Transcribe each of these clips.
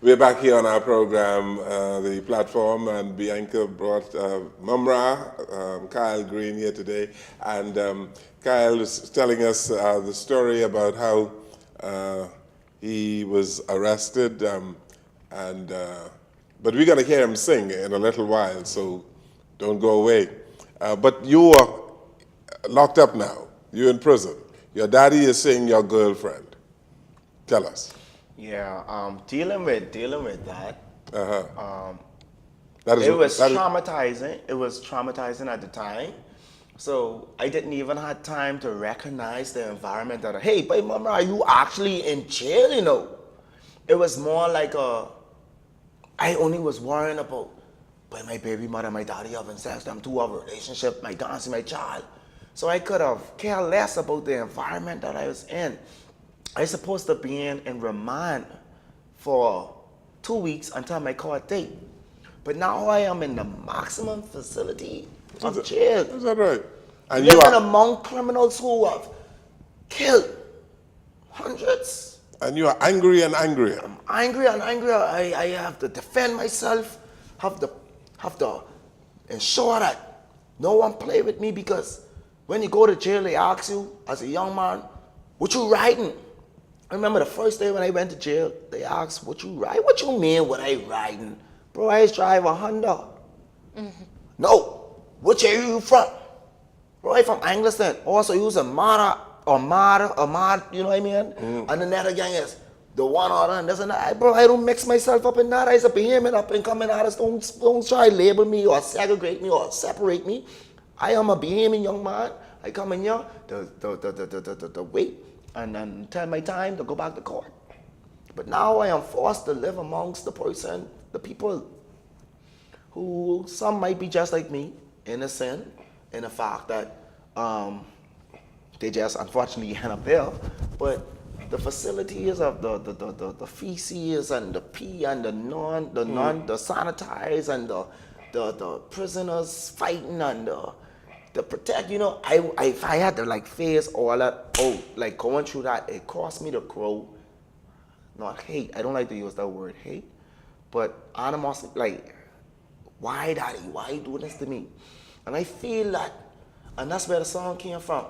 We're back here on our program, the platform, and Bianca brought Mumra, Kyle Green here today, and Kyle is telling us the story about how he was arrested, and but we're going to hear him sing in a little while, so don't go away. But you are locked up now. You're in prison. Your daddy is seeing your girlfriend. Tell us. Yeah, dealing with that. That is, It was that is, traumatizing. It was traumatizing at the time. So I didn't even have time to recognize the environment that, hey, but mama, are you actually in jail, you know? It was more like I only was worrying about, but my baby mother, my daddy having sex, them two have a relationship, my dancing, my child. So I could have cared less about the environment that I was in. I was supposed to be in remand for 2 weeks until my court date. But now I am in the maximum facility of jail. is that right? And you Living are, among criminals who have killed hundreds. and you are angry and angrier. I'm angry and angrier. I have to defend myself, have to ensure that no one play with me, because when you go to jail, they ask you as a young man, what you riding? I remember the first day when I went to jail, they asked, what you ride? What you mean what I riding? Bro, I drive a Honda. No, which area you from? Bro, I from Angleton. Also use a Mada, you know what I mean? And the nether gang is the one order and this and that. Bro, I don't mix myself up in that. I a behemoth up and coming artists. Don't try to label me or segregate me or separate me. I am a behemoth young man. I come in here, the wait, and then tell my time to go back to court. But now I am forced to live amongst the people who, some might be just like me, innocent in the fact that they just unfortunately end up there. But the facilities of the feces and the pee and the sanitize and the prisoners fighting and the protect, you know, if I had to like face all that, like going through that, it cost me to grow, not hate. I don't like to use that word hate, but animosity, like, why daddy, why you doing this to me? And I feel that, and that's where the song came from.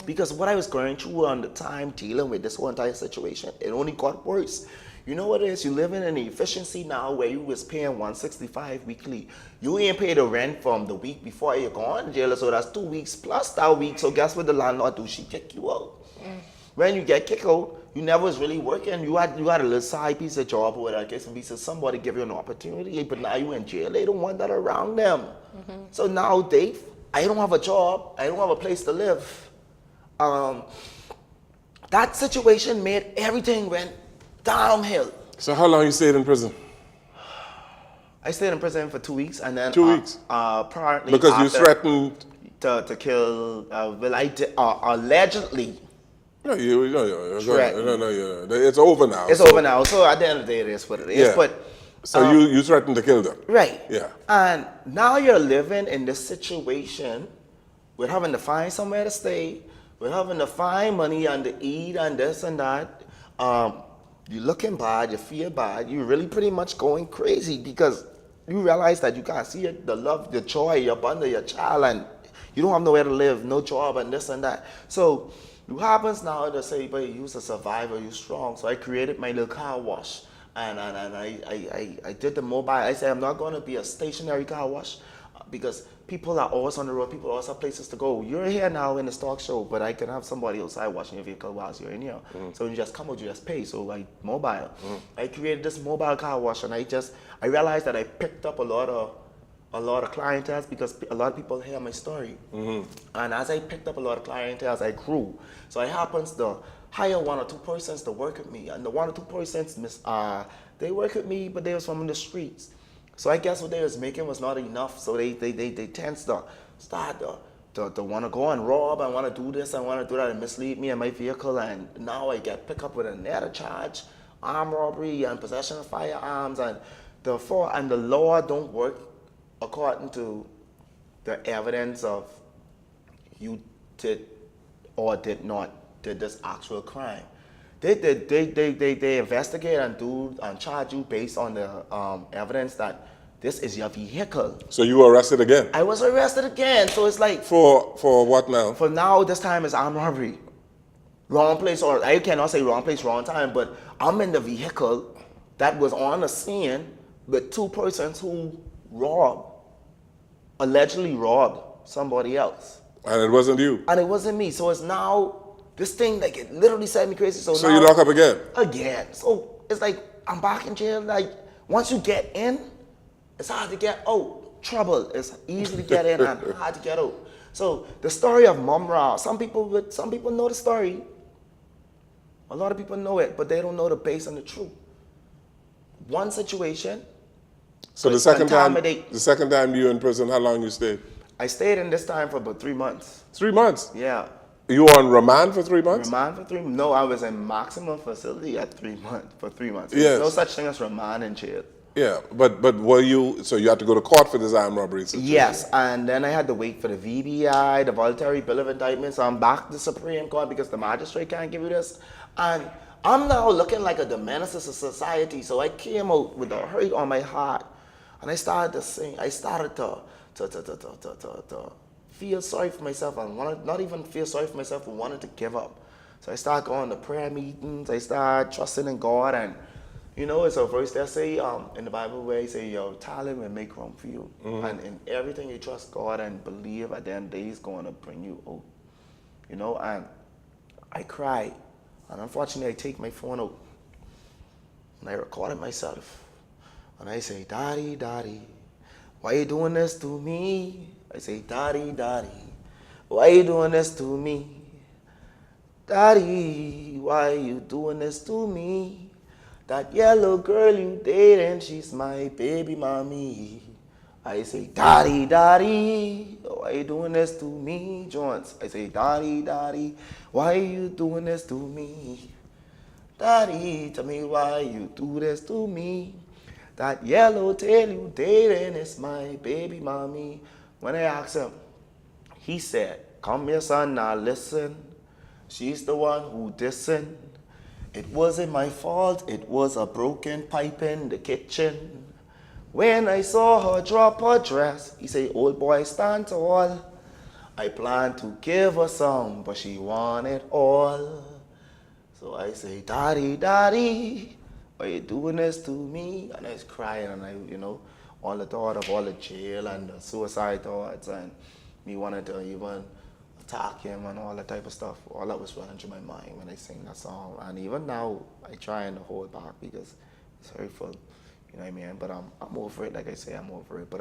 Because what I was going through on the time dealing with this whole entire situation, it only got worse. You know what it is? You living in an efficiency now where you was paying $165 weekly. You ain't pay the rent from the week before you gone to jail, so that's 2 weeks plus that week. So guess what the landlord do? She kick you out. When you get kicked out, you never was really working. You had a little side piece of job or whatever case, and somebody give you an opportunity, but now you in jail. They don't want that around them. So now I don't have a job. I don't have a place to live. That situation made everything went downhill. So how long you stayed in prison? I stayed in prison for 2 weeks, and then 2 weeks? apparently Because you threatened. to kill. I did, allegedly. No, it's over now. It's over now. So at the end of the day, it is what it is. Yeah. But so you threatened to kill them. right. Yeah. And now you're living in this situation with having to find somewhere to stay, with having to find money and to eat and this and that. You're looking bad, you feel bad, you're really pretty much going crazy because you realize that you can't see it, the love, the joy, your bundle, your child, and you don't have nowhere to live, no job, and this and that. So it happens now to say, but you're a survivor, you're strong. So I created my little car wash, and I did the mobile. I said I'm not going to be a stationary car wash because people are always on the road, people always have places to go. You're here now in the stock show, but I can have somebody outside washing your vehicle whilst you're in here. So when you just come out, you just pay. So like mobile. I created this mobile car wash, and I realized that I picked up a lot of clientele because a lot of people hear my story. And as I picked up a lot of clientele, I grew. So I happens to hire 1 or 2 persons to work with me, and the 1 or 2 persons, they work with me, but they was from the streets. So I guess what they was making was not enough. So they tend to start to want to go and rob and want to do this and want to do that and mislead me and my vehicle. And now I get picked up with another charge, armed robbery and possession of firearms. And the law don't work according to the evidence of you did or did not did this actual crime. They investigate and charge you based on the evidence that this is your vehicle. So you were arrested again? I was arrested again, so it's like For what now? for now this time is armed robbery. Wrong place, or I cannot say wrong place, wrong time, but I'm in the vehicle that was on the scene with two persons who allegedly robbed somebody else. And it wasn't you? And it wasn't me. So it's now, this thing, like, it literally set me crazy. So now, you lock up again? Again. So it's like, I'm back in jail. Like, once you get in, it's hard to get out. Trouble is easy to get in and hard to get out. So the story of Mumra, some people know the story. A lot of people know it, but they don't know the base and the truth. One situation. So the second time you were in prison, how long you stayed? I stayed in this time for about 3 months. 3 months? Yeah. You were on remand for 3 months? Remand for 3 months? No, I was in maximum facility at 3 months, for 3 months. Yes. There's no such thing as remand in jail. Yeah, but were you, so you had to go to court for this armed robbery situation? Yes, and then I had to wait for the VBI, the voluntary bill of indictment, so I'm back to Supreme Court because the magistrate can't give you this. And I'm now looking like a menace to society, so I came out with a hurt on my heart, and I started to sing. I started to feel sorry for myself, and not even feel sorry for myself, but wanted to give up. So I started going to prayer meetings, I started trusting in God, and you know, it's a verse that say in the Bible where he say, your talent will make room for you. Mm-hmm. And in everything you trust God and believe at the end of the day, he's going to bring you out. You know, and I cried. And unfortunately, I take my phone out. And I recorded myself. And I say, Daddy, Daddy, why you doing this to me? I say, Daddy, Daddy, why you doing this to me? Daddy, why you doing this to me? That yellow girl you dating, she's my baby mommy. I say, Daddy, Daddy, why you doing this to me, Jones? I say, Daddy, Daddy, why you doing this to me? Daddy, tell me why you do this to me. That yellow tail you dating is my baby mommy. When I asked him, he said, come here, son, now listen. She's the one who dissing. It wasn't my fault, it was a broken pipe in the kitchen. When I saw her drop her dress, he say, old boy, stand tall. I planned to give her some, but she wanted all. So I say, Daddy, Daddy, why you doing this to me? And I was crying, and I, you know, all the thought of all the jail and the suicide thoughts, and me wanted to even attack him and all that type of stuff. All that was running through my mind when I sing that song. And even now, I try and hold back because it's hurtful. You know what I mean? But I'm over it. Like I say, I'm over it. But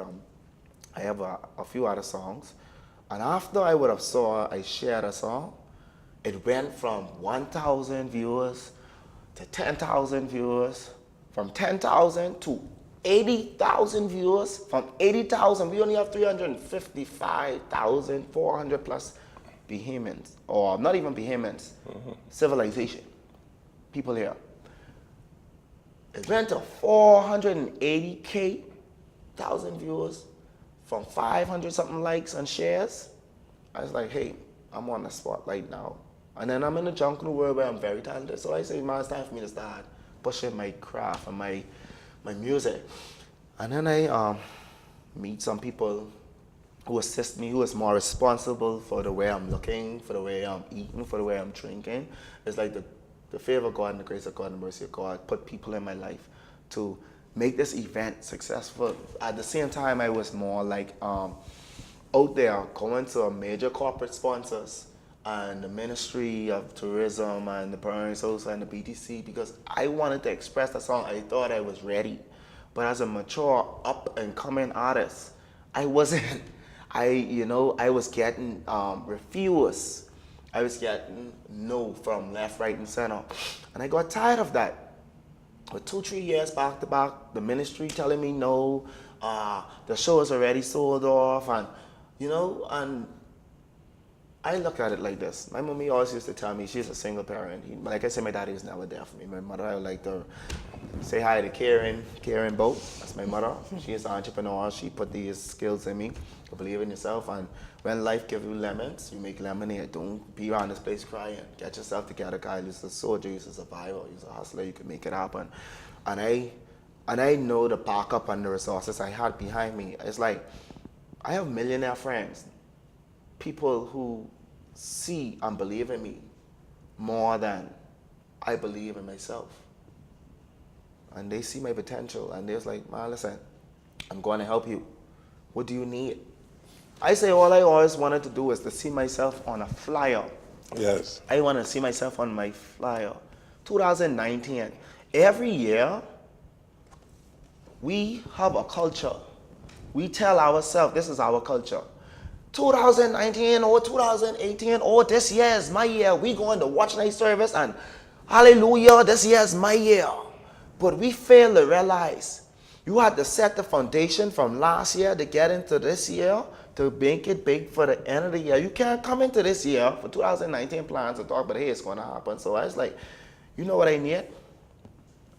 I have a few other songs. And after I shared a song, it went from 1,000 viewers to 10,000 viewers, from 10,000 to 80,000 viewers. From 80,000, we only have 355,400 plus Bahamians, or not even Bahamians, civilization, people here. It went to 480,000 viewers from 500 something likes and shares. I was like, hey, I'm on the spotlight now. And then I'm in the jungle world where I'm very talented. So I say, man, it's time for me to start pushing my craft and my music. And then I meet some people who assist me, who is more responsible for the way I'm looking, for the way I'm eating, for the way I'm drinking. It's like the favor of God and the grace of God and the mercy of God put people in my life to make this event successful. At the same time, I was more like out there going to major corporate sponsors and the Ministry of Tourism and the Burns House and the BTC because I wanted to express that song. I thought I was ready. But as a mature, up and coming artist, I wasn't. I was getting refused. I was getting no from left, right, and center. And I got tired of that. For 2-3 years back to back, the ministry telling me no, the show is already sold off, and and I look at it like this. My mommy always used to tell me she's a single parent. Like I said, my daddy was never there for me. My mother, I like to Say hi to Karen Boat. That's my mother. She is an entrepreneur. She put these skills in me to believe in yourself. And when life gives you lemons, you make lemonade. Don't be around this place crying. Get yourself together, guys. You're a soldier. You're a survivor. You're a hustler. You can make it happen. And I know the backup and the resources I had behind me. It's like I have millionaire friends, people who see and believe in me more than I believe in myself. And they see my potential, and they're like, man, listen, I'm going to help you. What do you need? I say all I always wanted to do is to see myself on a flyer. Yes. I want to see myself on my flyer. 2019. Every year, we have a culture. We tell ourselves, this is our culture. 2019 or 2018 or this year is my year. We going to watch night service and hallelujah, this year is my year. But we fail to realize you had to set the foundation from last year to get into this year to make it big for the end of the year. You can't come into this year for 2019 plans and talk about, hey, it's going to happen. So I was like, you know what I need?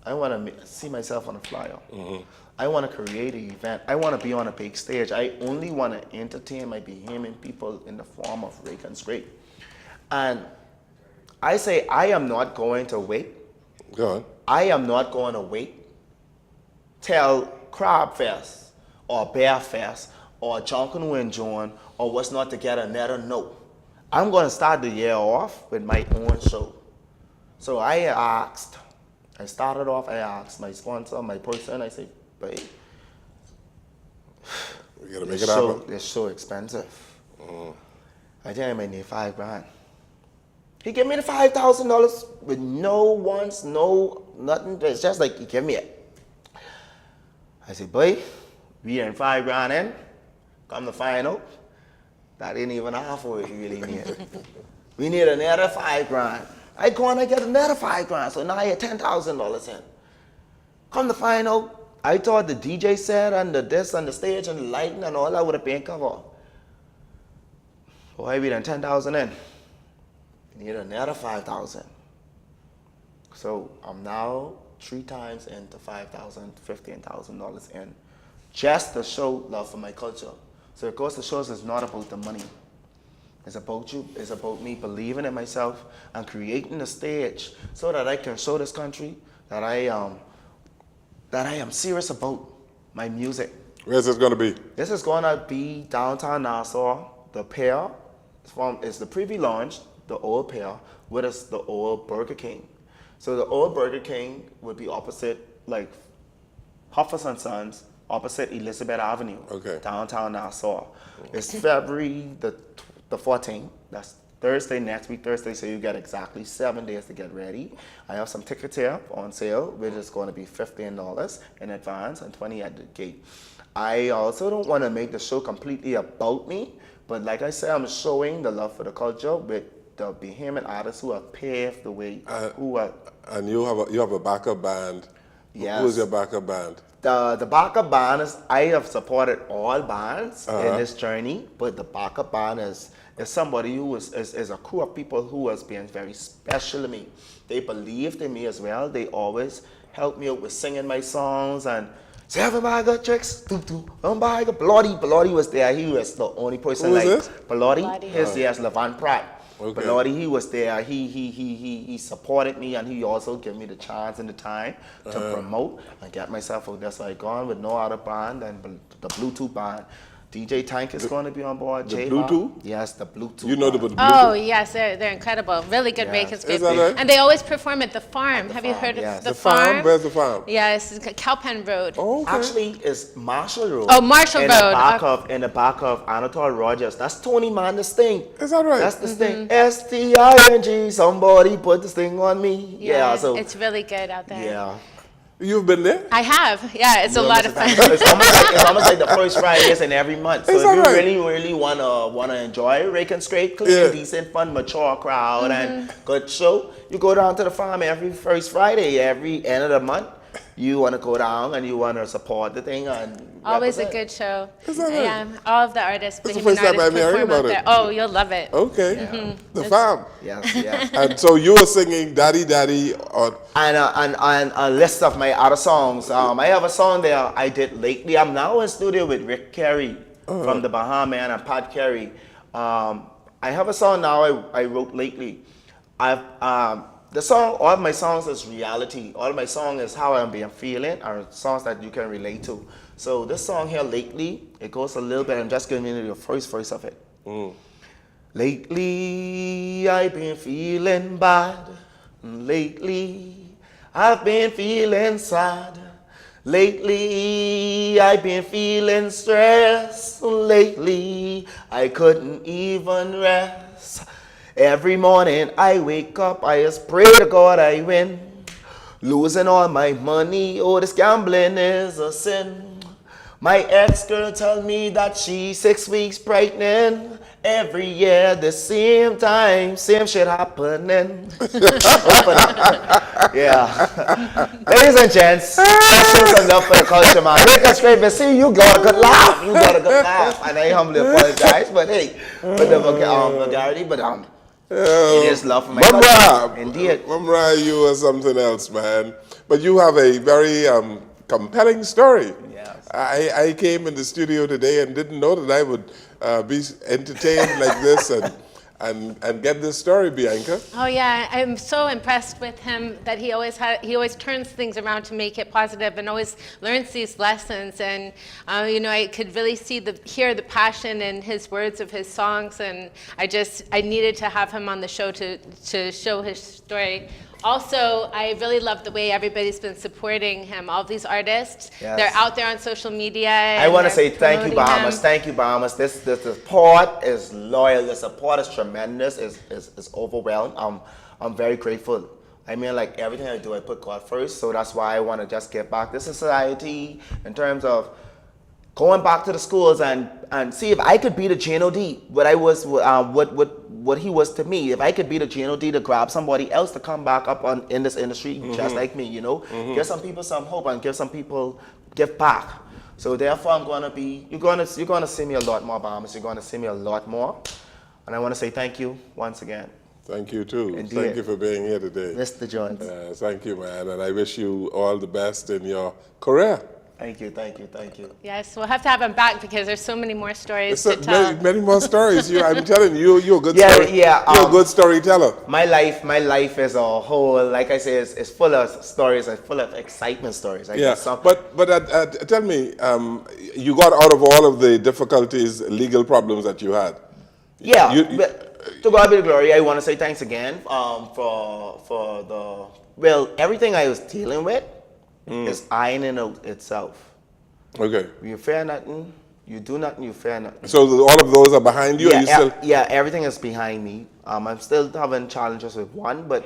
I want to see myself on a flyer. Mm-hmm. I want to create an event. I want to be on a big stage. I only want to entertain my behaving people in the form of rake and scrape. And I say, I am not going to wait. Go on. I am not going to wait till Crab Fest or Bear Fest or Junkin' Wind Joint or what's not to get another note. I'm going to start the year off with my own show. So I asked my sponsor, my person, I said, babe, we got to make it happen. It's so expensive. I think I might need $5,000. He gave me the $5,000 with no wants, no nothing. It's just like he gave me it. I said, boy, we in $5,000 in. Come to find out, that ain't even half of what you really need. We need another $5,000. I go and I get another $5,000. So now I had $10,000 in. Come to find out, I thought the DJ set and the this and the stage and the lighting and all that would have been covered. Boy, we done 10,000 in. We need another 5,000. So I'm now 3 times into $5,000, $15,000 in, just to show love for my culture. So it goes to show us it's not about the money. It's about you. It's about me believing in myself and creating a stage so that I can show this country that I am serious about my music. Where's this going to be? This is going to be downtown Nassau. The pier is the preview launch, the old pier, with us, the old Burger King. So the old Burger King would be opposite, like, Huffers and Sons, opposite Elizabeth Avenue, okay, downtown Nassau. It's February the 14th. That's Thursday, next week Thursday, so you get exactly 7 days to get ready. I have some tickets here on sale, which is going to be $15 in advance and $20 at the gate. I also don't want to make the show completely about me, but like I said, I'm showing the love for the culture with the behemoth artists who have paved the way. And you have a backup band. Yes. Who's your backup band? The backup band is, I have supported all bands in this journey, but the backup band is somebody who is a crew of people who has been very special to me. They believed in me as well. They always helped me out with singing my songs and say, everybody got tricks. Everybody got Bloody was there. He was the only person. Who is this? Bloody. Yes, Levant Pratt. Okay. Bloody, he was there. He supported me, and he also gave me the chance and the time to promote and get myself out there. So I gone with no other band than the Bluetooth band. DJ Tank is going to be on board. The Bluetooth? Yes, the Bluetooth. You know the band. Bluetooth? Oh, yes, they're incredible. Really good Rake Is that right? And they always perform at the farm. the Have you farm, heard yes. of the The farm? Where's the farm? Yes, it's Cowpen Road. Oh, okay. Actually, it's Marshall Road. Oh, Marshall in Road. In the back of Anatole Rogers. That's Tony Man, the Sting. Is that right? That's the Sting. Sting. Somebody put the Sting on me. Yeah, so it's really good out there. yeah. You've been there? I have. Yeah, it's a lot of fun. It's almost like the first Fridays in every month. So Is if that you right? really wanna enjoy Rake and Scrape, clean, decent, fun, mature crowd and good show, you go down to the farm every first Friday, every end of the month. You wanna go down and you wanna support the thing and Always a Represent. good show. Is that right? Yeah, all of the artists, That's the Bahamian first time artists I'm hearing perform out about it. there. Oh, you'll love it. Okay. The farm. Yes, yes. And so you were singing Daddy Daddy on. And a list of my other songs. I have a song there I did lately. I'm now in studio with Rick Carey from the Bahamas and Pat Carey. I have a song now I wrote lately. The song, all my songs is reality. All my song is how I'm being feeling, or songs that you can relate to. So this song here, Lately, it goes a little bit. I'm just giving you the first verse of it. Lately, I've been feeling bad. Lately, I've been feeling sad. Lately, I've been feeling stressed. Lately, I couldn't even rest. Every morning I wake up, I just pray to God I win. Losing all my money, oh, this gambling is a sin. My ex-girl tell me that she's 6 weeks pregnant. Every year, the same time, same shit happening. Yeah. Ladies and gents, let's show some love for the culture, man. Make us great, but see, you got a good laugh. You got a good laugh. And I humbly apologize, but hey, for the vulgarity, but it is love for my culture. Indeed. Mumra, you are something else, man. But you have a very compelling story. Yes. I came in the studio today and didn't know that I would be entertained like this and get this story, Bianca. Oh yeah, I'm so impressed with him that he always turns things around to make it positive and always learns these lessons. And I could really hear the passion in his words of his songs, and I needed to have him on the show to show his story. Also, I really love the way everybody's been supporting him. All these artists, Yes. they're out there on social media. I want to say thank you, Bahamas. Him. Thank you, Bahamas. This support is loyal. The support is tremendous. Is overwhelmed. I'm very grateful. I mean, like everything I do, I put God first. So that's why I want to just give back to society in terms of going back to the schools and see if I could be the GNOD, what I was, what he was to me. If I could be the GNOD to grab somebody else to come back up in this industry, just like me, give some people some hope and give back. So therefore, you're gonna see me a lot more, Bahamas. You're gonna see me a lot more, and I want to say thank you once again. Thank you too. Indeed. Thank you for being here today. Mr. Jones. Thank you, man, and I wish you all the best in your career. Thank you, thank you, thank you. Yes, we'll have to have him back because there's so many more stories to tell. Many more stories. I'm telling you, you're a good you're a good storyteller. My life is a whole, like I say, is full of stories and full of excitement stories. But tell me, you got out of all of the difficulties, legal problems that you had. Yeah, but to God be the glory. I want to say thanks again for everything I was dealing with is ironing out itself. Okay. You fear nothing, you do nothing, you fear nothing. So all of those are behind you? Yeah, everything is behind me. I'm still having challenges with one, but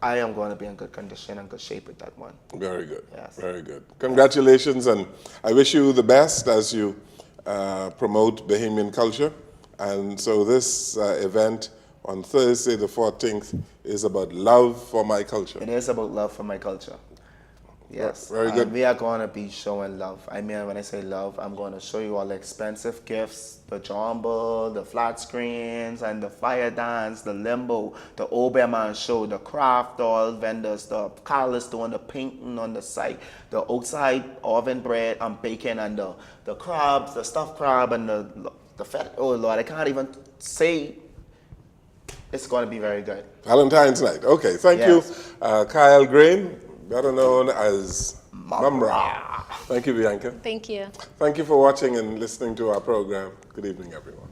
I am going to be in good condition and good shape with that one. Very good. Yes. Very good. Congratulations, and I wish you the best as you promote Bahamian culture. And so this event on Thursday the 14th is about love for my culture. It is about love for my culture. Yes. Very good. We are going to be showing love. I mean, when I say love, I'm going to show you all the expensive gifts, the jumble, the flat screens, and the fire dance, the limbo, the Oberman show, the craft doll vendors, the colors doing the painting on the site, the outside oven bread and bacon, and the crabs, the stuffed crab, and the fat. Oh, Lord, I can't even say. It's going to be very good. Valentine's night. Okay, thank you. Kyle Green, better known as Mumra. Thank you, Bianca. Thank you. Thank you for watching and listening to our program. Good evening, everyone.